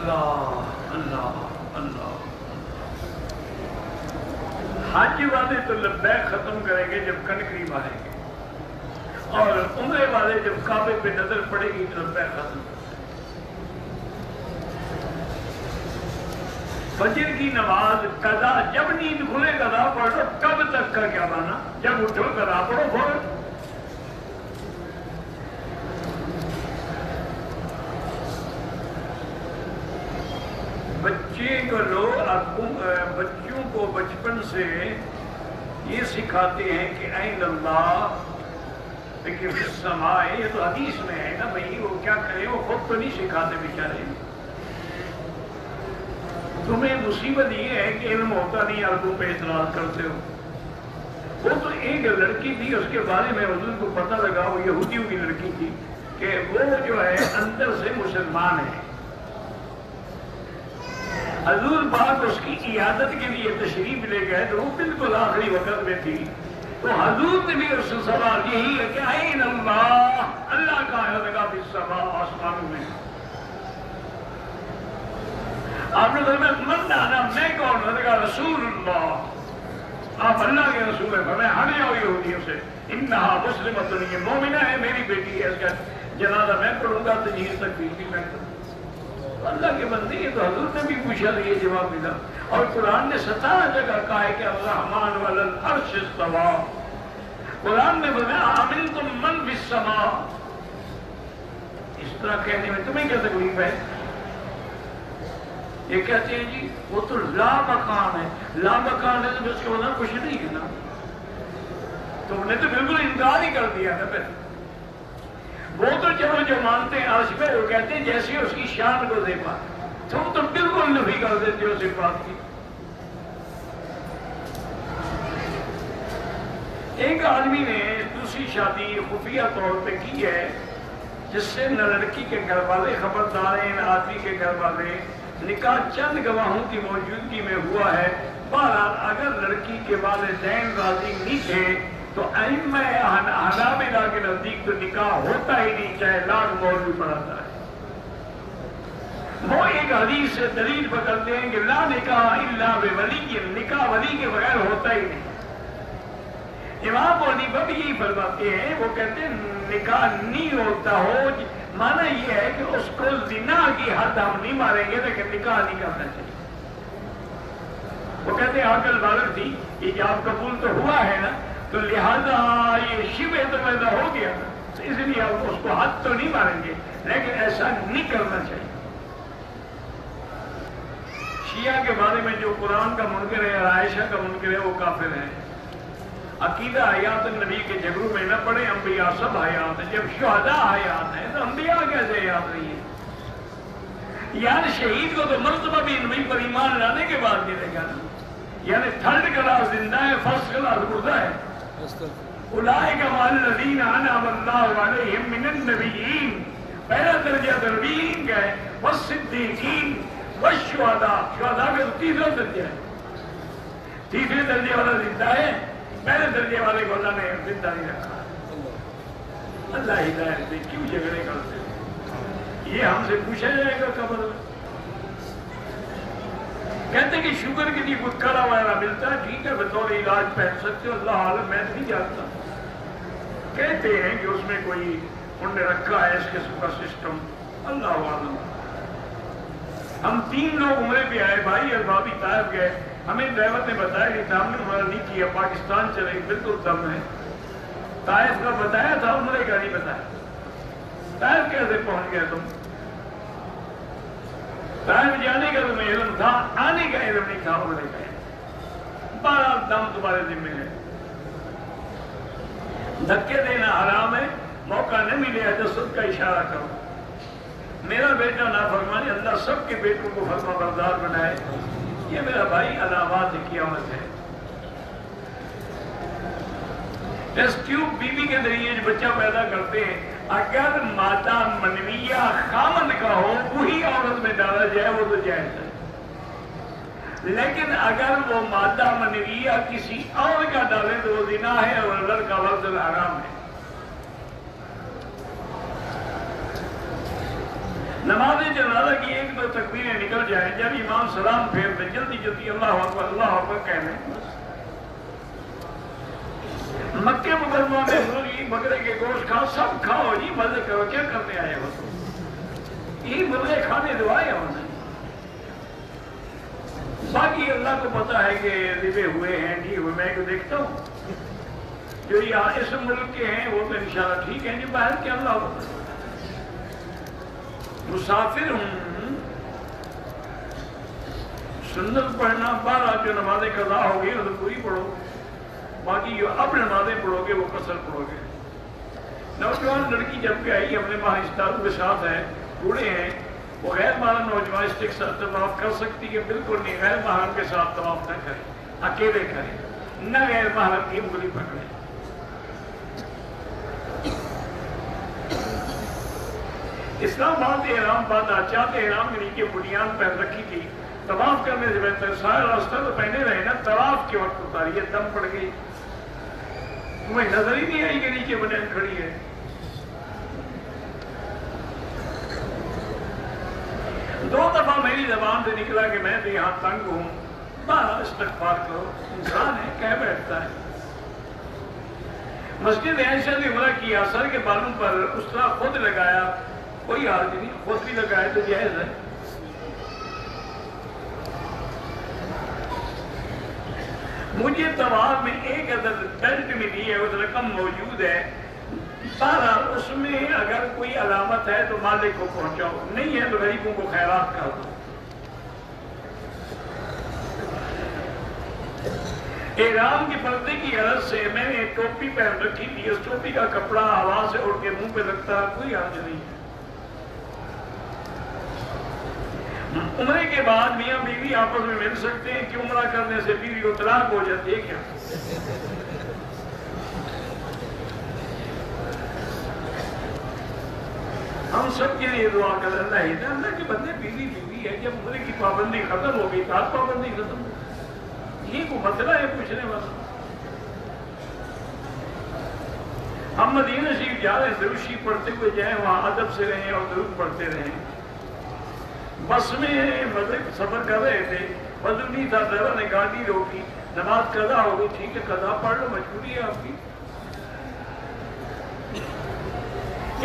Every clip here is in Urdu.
اللہ اللہ اللہ۔ حج والے تو لبیک ختم کریں گے جب کنکری ماریں گے، اور عمرے والے جب کعبے پہ نظر پڑے گی تو لبیک ختم۔ فجر کی نماز قضا، جب نیند کھلے قضا پڑھو، کب تک کا کیا مانا؟ جب اٹھو قضا پڑھو فوراً۔ بچوں کو بچپن سے یہ سکھاتے ہیں کہ این اللہ کہ فی السماء، یہ تو حدیث میں ہے نا بھائی، وہ کیا کرے، وہ خود تو نہیں سکھاتے بیچارے۔ تمہیں مصیبت یہ ہے کہ علم ہوتا نہیں اور تم پہ اعتراض کرتے ہو۔ وہ تو ایک لڑکی تھی، اس کے بارے میں حضور کو پتہ لگا، وہ یہودیوں کی لڑکی تھی کہ وہ جو ہے اندر سے مسلمان ہے۔ حضور پاک اس کی عیادت کے لیے تشریف لے گئے تو وہ بالکل آخری وقت میں تھی، تو حضور نے بھی اس سے سوال یہی ہے کہ این اللہ، اللہ کا ہے لگا فی السماء، آسمانوں میں۔ آپ نے فرمایا من انا، میں کون ہوں؟ لگا رسول اللہ، آپ اللہ کے رسول ہیں۔ فرمایا ہمیں جاؤ یہودیوں سے، انہا مسلمۃ، یہ مومنہ ہے، میری بیٹی ہے، اس کا جنازہ میں پڑھوں گا، تجہیز تکفین بھی میں کروں۔ اللہ کے بندے، یہ تو حضور نے بھی پوچھا تو یہ جواب ملا، اور قرآن نے 17 جگہ کہا ہے کہ الرحمن علی العرش استویٰ۔ قرآن میں فرمایا امنتم من فی السماء۔ اس طرح کہنے میں تمہیں کیا تکلیف ہے؟ یہ کہتے ہیں جی وہ تو لا مکان ہے، لا مکان ہے تو اس کے وہاں کچھ نہیں ہے نا، تم نے تو بالکل انکار ہی کر دیا نا پھر۔ وہ تو چلو جو مانتے ہیں عرش پہ، وہ کہتے ہیں جیسے اس کی شان کو دیکھا، تم تو بالکل نفی کر دیتے ہو صفات کی۔ ایک آدمی نے دوسری شادی خفیہ طور پہ کی ہے، جس سے نہ لڑکی کے گھر والے خبردار ہیں نہ آدمی کے گھر والے۔ نکاح چند گواہوں کی موجودگی میں ہوا ہے۔ بہرحال اگر لڑکی کے والدین راضی نہیں تھے تو ائمہ حنابلہ کے نزدیک تو نکاح ہوتا ہی نہیں، چاہے لاکھ مولوی پڑھاتا ہے۔ وہ ایک حدیث سے دلیل پکڑتے ہیں کہ لا نکاح الا بولی، نکاح ولی کے بغیر ہوتا ہی نہیں۔ امام ابو حنیفہ بھی یہی فرماتے ہیں، وہ کہتے ہیں نکاح نہیں ہوتا ہو، معنی یہ ہے کہ اس کو زنا کی حد ہم نہیں ماریں گے لیکن نکاح نہیں کرنا چاہیے۔ وہ کہتے ہیں عقل بالغ تھی، ایجاب قبول تو ہوا ہے نا، تو لہذا یہ شبہ تو پیدا ہو گیا نا، تو اس لیے ہم اس کو حد تو نہیں ماریں گے لیکن ایسا نہیں کرنا چاہیے۔ شیعہ کے بارے میں جو قرآن کا منکر ہے، عائشہ کا منکر ہے، وہ کافر ہیں۔ عقیدہ حیات النبی کے جھگڑوں میں نہ پڑے، انبیاء سب حیات ہیں۔ جب شہداء حیات ہیں تو انبیاء کیسے حیات نہیں ہیں؟ یعنی شہید کو تو مرتبہ بھی نبی پر ایمان لانے کے بعد ملے گا نا، یعنی تھرڈ کلاس زندہ ہے، فرسٹ کلاس مردہ ہے۔ اولئک مع الذین انعم اللہ علیہم من النبیین، پہلا درجہ نبیین کا ہے، والصدیقین والشہداء، شہداء کا تو تیسرا درجہ ہے، تیسرے درجے والا زندہ ہے، پہلے درجے والے کو اللہ نے زندہ نہیں رکھا۔ اللہ ہدایت دے، کیوں جھگڑے کرتے ہیں؟ یہ ہم سے پوچھا جائے گا قبر میں۔ کہتے ہیں کہ شوگر کے لیے کوئی کڑا وغیرہ ملتا ہے، ٹھیک ہے بطور علاج پہن سکتے ہو، اللہ عالم، میں نہیں جانتا۔ کہتے ہیں کہ اس میں کوئی انہوں نے رکھا ہے اس قسم کا سسٹم، اللہ عالم۔ ہم 3 لوگ عمرے پہ آئے بھائی، اربابی طائف گئے، ہمیں ڈرائیور نے بتایا کہ ہم نے عمرہ نہیں کیا، پاکستان چلے، بالکل دم ہے۔ طائف کا بتایا تھا، عمرے کا نہیں بتایا۔ طائف کیسے پہنچ گئے تم؟ طائف جانے کا تمہیں علم تھا، آنے کا علم نہیں تھا، عمرے کا علم۔ 12 دم تمہارے ذمہ ہے۔ دھکے دینا حرام ہے، موقع نہیں ملے جسد کا اشارہ کرو۔ میرا بیٹا نافرمانی، اللہ سب کے بیٹوں کو فرما بردار بنائے۔ یہ میرا بھائی علامات قیامت ہے۔ ٹیسٹ ٹیوب بی بی کے ذریعے جو بچہ پیدا کرتے ہیں، اگر مادہ منویہ خامد کا ہو وہی عورت میں ڈالا جائے وہ تو جائز ہے، لیکن اگر وہ مادہ منویہ کسی اور کا ڈالے تو وہ زنا ہے اور لڑکا ورزل حرام ہے۔ نماز جنازہ کی ایک دو تکبیریں نکل جائیں، جب امام سلام پھیر دے جلدی جلدی اللہ اکبر کہنے۔ مکے مکرمہ میں مرغی بکرے کے گوشت کھاؤ، سب کھاؤ جی، مزے کرو، کیا کرنے آئے ہو؟ یہ مرغے کھانے دو آئے ہو نہیں۔ باقی اللہ کو پتا ہے کہ ذبح ہوئے ہیں ٹھیک ہوئے، میں کو دیکھتا ہوں جو یہاں اس ملک کے ہیں وہ تو انشاءاللہ ٹھیک ہیں، جو باہر کے اللہ کو پتا۔ مسافر ہوں، سنت پڑھنا 12 جو نمازیں قضا ہوگی وہ تو پوری پڑھو، باقی جو اب نمازیں پڑھو گے وہ قصر پڑھو گے۔ نوجوان لڑکی جب کہ آئی اپنے ماں استاد کے ساتھ ہے، بوڑھے ہیں، وہ غیر محرم نوجوان اس کے ساتھ طواف کر سکتی ہے؟ بالکل نہیں، غیر محرم کے ساتھ طواف نہ کرے، اکیلے کرے، نہ غیر محرم کی انگلی پکڑے۔ اسلام آباد احرام باندھا، چاہتے احرام کے نیچے بنیاد پہن رکھی تھی، طواف کرنے سے بہتر سارا راستہ تو پہنے رہے نا، طواف کے وقت اتاری ہے، دم پڑ گئی، تمہیں نظر ہی نہیں آئی کہ نیچے بنیاد کھڑی ہے۔ دو دفعہ میری زبان سے نکلا کہ میں تو یہاں تنگ ہوں، بارہ استغفار کرو، انسان ہے کہہ بیٹھتا ہے۔ مسجد عائشہ نے عمرہ کیا، سر کے بالوں پر اس طرح خود لگایا، کوئی حرج نہیں، خود بھی لگائے تو جائز ہے۔ مجھے طواف میں ایک عدد بیلٹ ملی ہے، اس رقم موجود ہے، سارا اس میں اگر کوئی علامت ہے تو مالک کو پہنچاؤ، نہیں ہے تو غریبوں کو خیرات کر دو۔ احرام کے پردے کی غرض سے میں نے ٹوپی پہن رکھی تھی، اس ٹوپی کا کپڑا ہوا سے اڑ کے منہ پہ لگتا، کوئی حرج نہیں ہے۔ عمرے کے بعد میاں بیوی آپس میں مل سکتے ہیں کہ عمرہ کرنے سے بیوی کو طلاق ہو جاتی ہے کیا؟ ہم سب کے لیے دعا کر اللہ ہے، اللہ کے بندے بیوی بیوی ہے، جب عمرے کی پابندی ختم ہو گئی تو آپ پابندی ختم ہو گئی، یہ کوئی مسئلہ ہے پوچھنے والا؟ ہم مدینہ شریف جا رہے ہیں، درود شریف پڑھتے ہوئے جائیں، وہاں ادب سے رہیں اور درود پڑھتے رہیں۔ بس میں سفر کر رہے تھے، وضو نہیں تھا، ڈرائیور نے گاڑی روکی، نماز قضا ہو گئی، ٹھیک ہے قضا پڑھ لو، مجبوری ہے آپ کی۔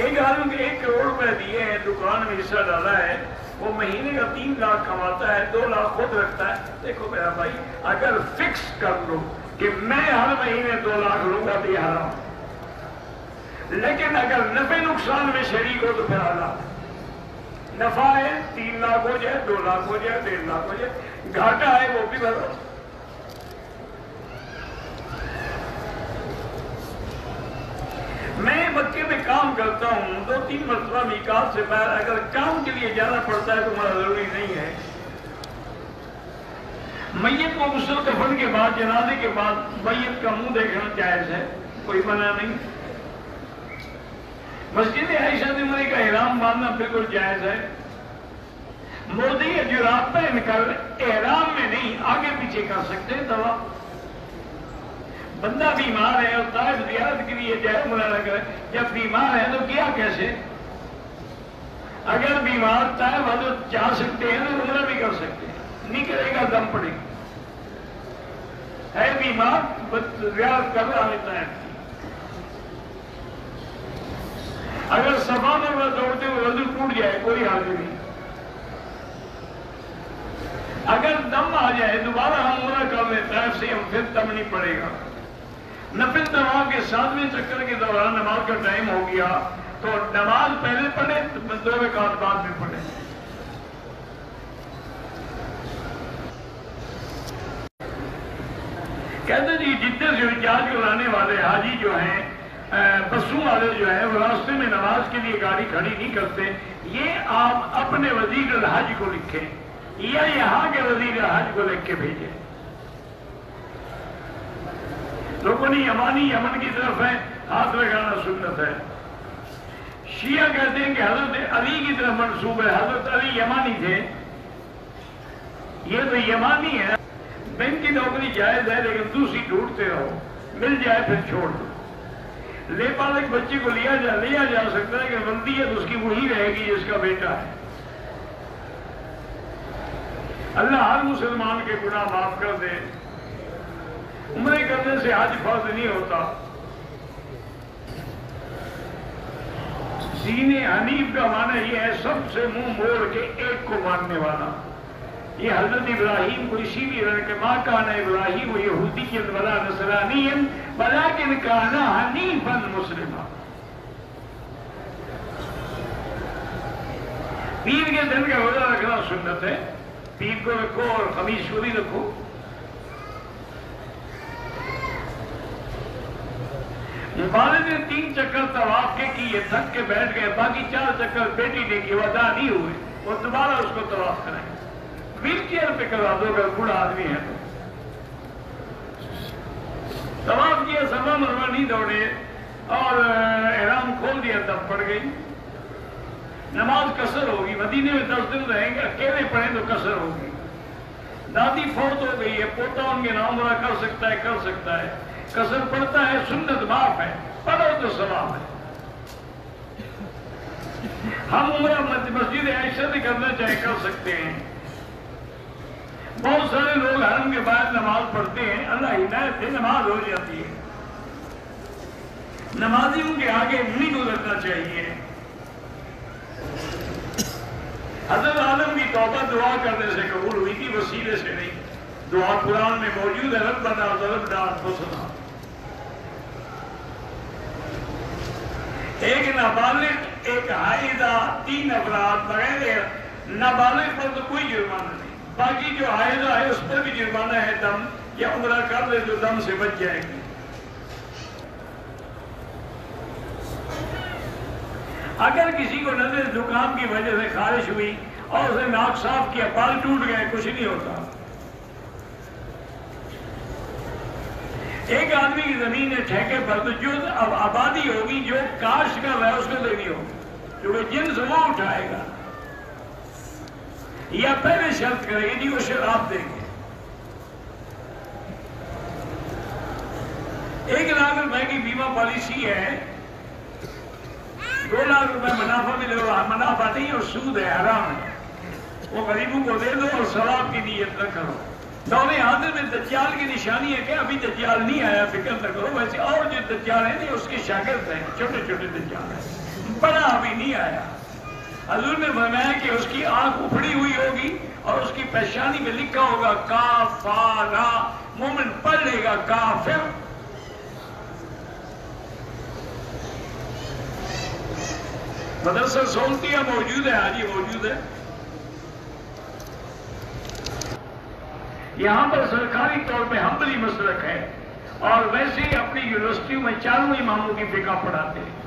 ایک آدمی کے 1 کروڑ روپے دیے ہیں، دکان میں حصہ ڈالا ہے، وہ مہینے کا 3 لاکھ کماتا ہے، 2 لاکھ خود رکھتا ہے۔ دیکھو میرا بھائی، اگر فکس کر لو کہ میں ہر مہینے 2 لاکھ لوں گا تو یہ حرام، لیکن اگر نفع نقصان میں شریک ہو تو پھر حلال۔ نفع ہے 3 لاکھ ہو جائے، 2 لاکھ ہو جائے، 1.5 لاکھ ہو جائے، گھاٹا ہے وہ بھی بھرو۔ میں مکے میں کام کرتا ہوں، 2-3 مرتبہ میقات سے باہر اگر کام کے لیے جانا پڑتا ہے تو ہمارا ضروری نہیں ہے۔ میت کو غسل کفن کے بعد، جنازے کے بعد میت کا منہ دیکھنا جائز ہے، کوئی منع نہیں۔ مسجد عائشہ عمرے کا احرام باندھنا بالکل جائز ہے۔ مودی یا جراب پہن کر احرام میں نہیں آگے پیچھے کر سکتے دوا۔ بندہ بیمار ہے اور طائف زیارت کے لیے جائے عمرہ نہ کرے، جب بیمار ہے تو کیا کیسے؟ اگر بیمار طائف حضرت جا سکتے ہیں تو عمرہ بھی کر سکتے ہیں، نہیں کرے گا دم پڑے گا، ہے بیمار زیارت کر رہا لیتا ہے۔ اگر صفا مروا دوڑتے ہوئے وضو ٹوٹ جائے کوئی حرج نہیں، اگر دم آ جائے دوبارہ ہم عمرہ کر لیں طائف سے، ہم پھر دم نہیں پڑے گا۔ نفل طواف کے 7ویں چکر کے دوران نماز کا ٹائم ہو گیا تو نماز پہلے پڑھے، 2 رکعت بعد میں پڑھے۔ کہتے جی جدے سے حجاج کو لانے والے حاجی جو ہیں، بسوں والے جو ہیں، وہ راستے میں نماز کے لیے گاڑی کھڑی نہیں کرتے، یہ آپ اپنے وزیر الحج کو لکھیں یا یہاں کے وزیر الحج کو لکھ کے بھیجیں۔ رکن یمانی یمن کی طرف ہے، ہاتھ لگانا سنت ہے۔ شیعہ کہتے ہیں کہ حضرت علی کی طرف منسوب ہے، حضرت علی یمانی تھے، یہ تو یمانی ہے۔ بینک کی نوکری جائز ہے لیکن دوسری ڈھونڈتے رہو، مل جائے پھر چھوڑ دو۔ لے پالک بچے کو لیا جا سکتا ہے کہ غلطی ہے تو اس کی وہی رہے گی جس کا بیٹا ہے۔ اللہ ہر مسلمان کے گناہ معاف کر دے۔ عمرے کرنے سے حج فرض نہیں ہوتا۔ دین حنیف کا معنی یہ ہے سب سے منہ موڑ کے ایک کو ماننے والا۔ یہ حضرت ابراہیم کو اسی لیے کہ ماں کان ابراہیم یہودیًا ولا نصرانیًا ولکن کان حنیفا مسلما۔ پیر کے دن کا روزہ رکھنا سنت ہے، پیر کو رکھو اور خمیس کو بھی رکھو۔ والد نے 3 چکر طواف کے کیے، تھک کے بیٹھ گئے، باقی 4 چکر بیٹی نے کی، ادا نہیں ہوئے، وہ دوبارہ اس کو طواف کرائیں۔ ویل چیئر پہ کروا دو اگر بوڑھا آدمی ہے تو۔ طواف کیا، صفا مروہ نہیں دوڑے اور احرام کھول دیا، تب پڑ گئی۔ نماز قصر ہوگی، مدینے میں 10 دن رہیں گے، اکیلے پڑھیں تو قصر ہوگی۔ دادی فوت ہو گئی ہے، پوتا ان کے نام عمرہ کر سکتا ہے، قصر پڑھتا ہے، سنت معاف ہے، پڑھو تو ثواب ہے۔ ہم عمرہ مسجد عائشہ سے کرنا چاہے کر سکتے ہیں۔ بہت سارے لوگ حرم کے بعد نماز پڑھتے ہیں، اللہ ہدایت سے نماز ہو جاتی ہے۔ نمازیوں کے آگے نہیں گزرنا چاہیے۔ حضرت آدم کی توبہ دعا کرنے سے قبول ہوئی تھی، وسیلے سے نہیں۔ دعا قرآن میں موجود ہے، ربنا ظلمنا انفسنا۔ ایک نابالغ، ایک حائضہ، 3 افراد بغیر نابالغ پر تو کوئی جرمانہ نہیں، باقی جو حائضہ ہے اس پر بھی جرمانہ ہے، دم یا عمرہ کر لے تو دم سے بچ جائے گی۔ اگر کسی کو نزلہ زکام کی وجہ سے خارش ہوئی اور اسے ناک صاف کیا، بال ٹوٹ گئے، کچھ نہیں ہوتا۔ ایک آدمی کی زمین ہے ٹھیکے پر، تو جو اب آبادی ہوگی، جو کاشت کر رہا ہے اس کو دینی ہوگی، کیونکہ جنس وہ اٹھائے گا، یا پہلے شرط کرے گی جی وہ شراب دیں گے۔ 1 لاکھ روپے کی بیمہ پالیسی ہے، 2 لاکھ روپے منافع ملے گا، منافع نہیں اور سود ہے، حرام ہے، وہ غریبوں کو دے دو اور ثواب کی نیت نہ کرو۔ دور حاضر میں دجال کی نشانی ہے کہ ابھی دجال نہیں آیا، فکر نہ کرو، ویسے اور جو دجال ہیں اس کے شاگرد ہیں، چھوٹے چھوٹے دجال ہیں، بڑا ابھی نہیں آیا۔ حضور نے فرمایا کہ اس کی آنکھ اپڑی ہوئی ہوگی اور اس کی پیشانی میں لکھا ہوگا کافارا، مومن پڑھ لے گا کافر۔ مدرسہ سولتیہ موجود ہے، حاجی موجود ہے۔ یہاں پر سرکاری طور پہ حنبلی مسلک ہے، اور ویسے ہی اپنی یونیورسٹیوں میں 4 اماموں کی فقہ پڑھاتے ہیں۔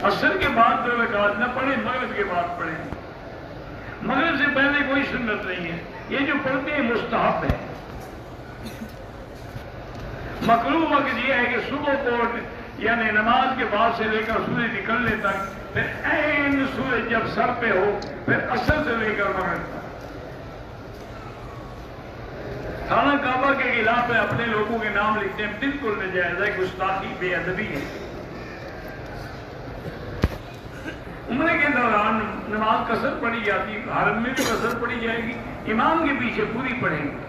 عصر کے بعد 2 رکعت نہ پڑھیں، مغرب کے بعد پڑھیں۔ مغرب سے پہلے کوئی سنت نہیں ہے، یہ جو پڑھتے ہیں مستحب ہے۔ مکروہ وقت یہ ہے کہ صبح کو یعنی نماز کے بعد سے لے کر سورج نکلنے تک، پھر عین سورج جب سر پہ ہو، پھر عصر سے لے کر مغرب تک۔ خانہ کعبہ کے خلاف میں اپنے لوگوں کے نام لکھتے ہیں، بالکل ناجائز ہے، گستاخی، بے ادبی ہے۔ عمرے کے دوران نماز قصر پڑھی جاتی، حرم میں بھی قصر پڑھی جائے گی، امام کے پیچھے پوری پڑھیں گے۔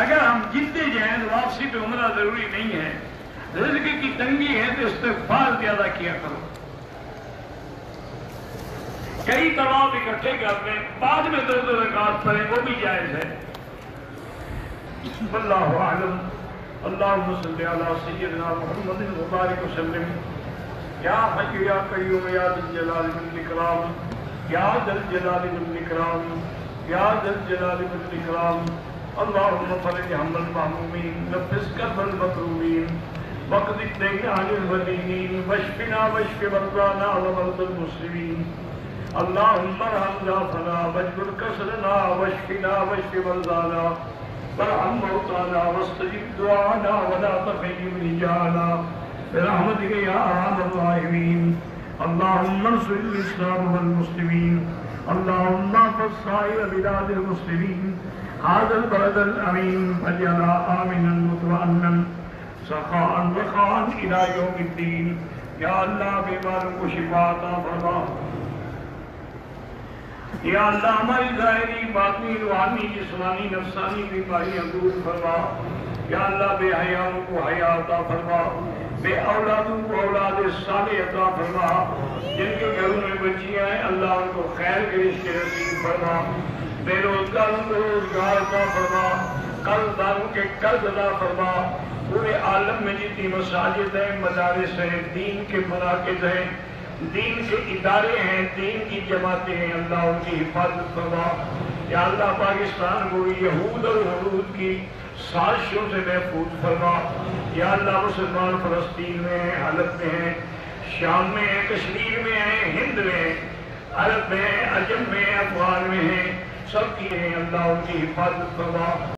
اگر ہم جتنے جائیں تو واپسی پہ عمرہ ضروری نہیں ہے، رزق کی تنگی ہے تو استغفار زیادہ کیا کرو۔ کئی طواف اکٹھے کرتے ہیں، بعد میں 2 رکعت پڑھیں، وہ بھی جائز ہے۔ واللہ اعلم۔ اللہم صلی علی سیدنا محمد وبارک وسلم۔ یا حی یا قیوم یا ذی الجلال والاکرام، یا ذی الجلال والاکرام، یا ذی الجلال والاکرام۔ اللہم فرج ہم المحمومین، نفس کرب المکروبین، وقض الدین عن المدینین، واشفنا واشف مرضانا ومرضى المسلمین۔ اللہم ارحم ضعفنا واجبر کسرنا، واشفنا واشف مرضانا، وارحم موتانا، واستجب دعانا، ولا تخيب رجانا، برحمتك يا ارحم الراحمین۔ اللہم انصر الاسلام والمسلمین، اللہم احفظ سائر بلاد المسلمین، هذا البلد الأمين فاجعلها آمنا مطمئنا سخاء رخاء إلى يوم الدين، یا اللہ بیماروں کو شفا عطا فرما، یا اللہ ہماری ظاہری باطنی روحانی جسمانی نفسانی بیماریاں دور فرما، یا اللہ بے حیاؤں کو حیا عطا فرما، بے اولادوں کو اولاد صالح عطا فرما، جن کے گھروں میں بچیاں ہیں اللہ ان کو خیر کے رشتے نصیب فرما، بے روزگاروں کو روزگار عطا فرما، قرض داروں کے قرض عطا فرما، پورے عالم میں جتنی مساجد ہیں، مدارس ہیں، دین کے مراکز ہیں، دین کے ادارے ہیں، دین کی جماعتیں ہیں، اللہ ان کی حفاظت فرما، یا اللہ پاکستان کو یہود اور حدود کی سازشوں سے محفوظ فرما، یا اللہ مسلمان فلسطین میں ہیں، حلب میں ہیں، شام میں ہیں، کشمیر میں ہیں، ہند میں ہیں، عرب میں ہیں، عجم میں ہیں، افغان میں ہیں، سب کی ہیں اللہ ان کی حفاظت فرما۔